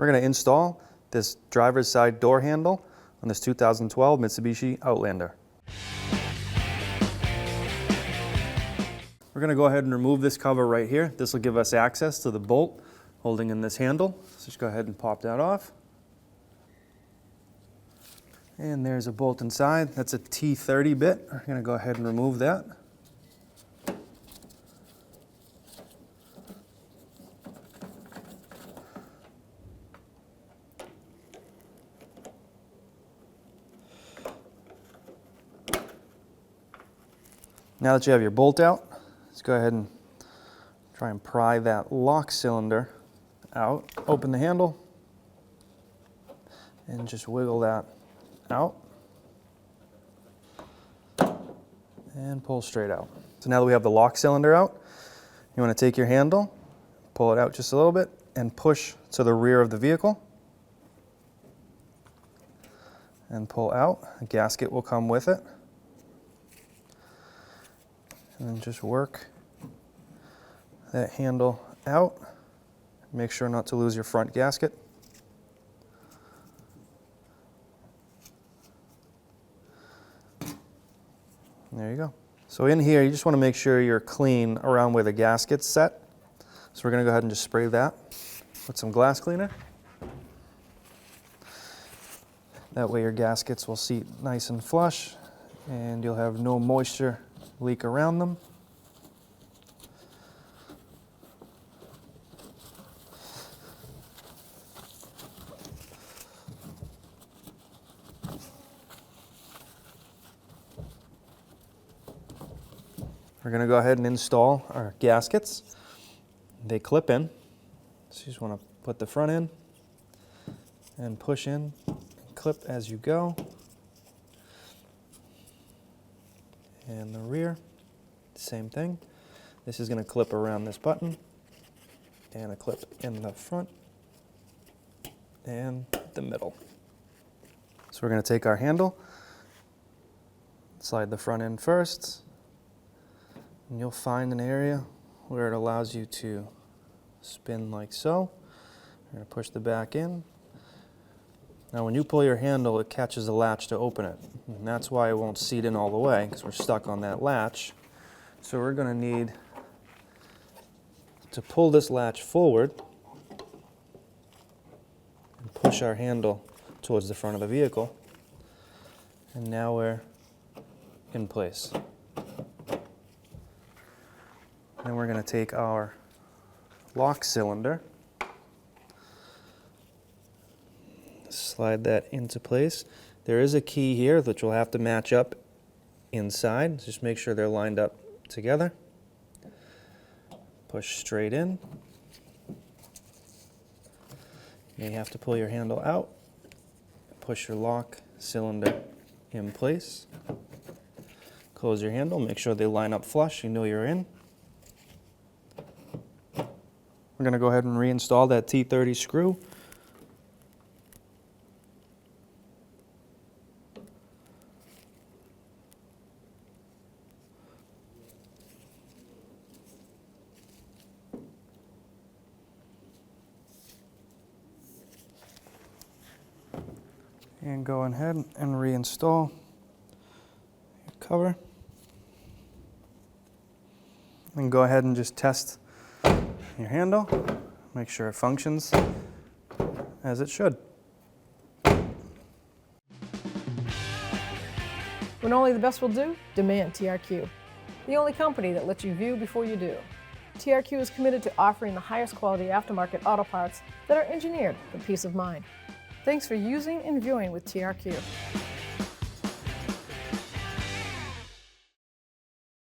We're going to install this driver's side door handle on this 2012 Mitsubishi Outlander. We're going to go ahead and remove this cover right here. This will give us access to the bolt holding in this handle. So just go ahead and pop that off. And there's a bolt inside. That's a T30 bit. We're going to go ahead and remove that. Now that you have your bolt out, let's go ahead and try and pry that lock cylinder out. Open the handle and just wiggle that out and pull straight out. So now that we have the lock cylinder out, you want to take your handle, pull it out just a little bit, and push to the rear of the vehicle and pull out. A gasket will come with it. And then just work that handle out. Make sure not to lose your front gasket. There you go. So in here, you just want to make sure you're clean around where the gasket's set. So we're going to go ahead and just spray that with some glass cleaner. That way your gaskets will seat nice and flush and you'll have no moisture leak around them. We're going to go ahead and install our gaskets. They clip in, so you just want to put the front in and push in, clip as you go. And the rear, same thing. This is going to clip around this button and a clip in the front and the middle. So we're going to take our handle, slide the front end first, and you'll find an area where it allows you to spin like so. We're going to push the back in. Now when you pull your handle, it catches the latch to open it. And that's why it won't seat in all the way, because we're stuck on that latch. So we're going to need to pull this latch forward and push our handle towards the front of the vehicle. And now we're in place. Then we're going to take our lock cylinder, slide that into place. There is a key here which will have to match up inside. Just make sure they're lined up together. Push straight in. You may have to pull your handle out. Push your lock cylinder in place. Close your handle. Make sure they line up flush. You know you're in. We're going to go ahead and reinstall that T30 screw. And go ahead and reinstall your cover. And go ahead and just test your handle. Make sure it functions as it should. When only the best will do, demand TRQ. The only company that lets you view before you do. TRQ is committed to offering the highest quality aftermarket auto parts that are engineered for peace of mind. Thanks for using and viewing with TRQ.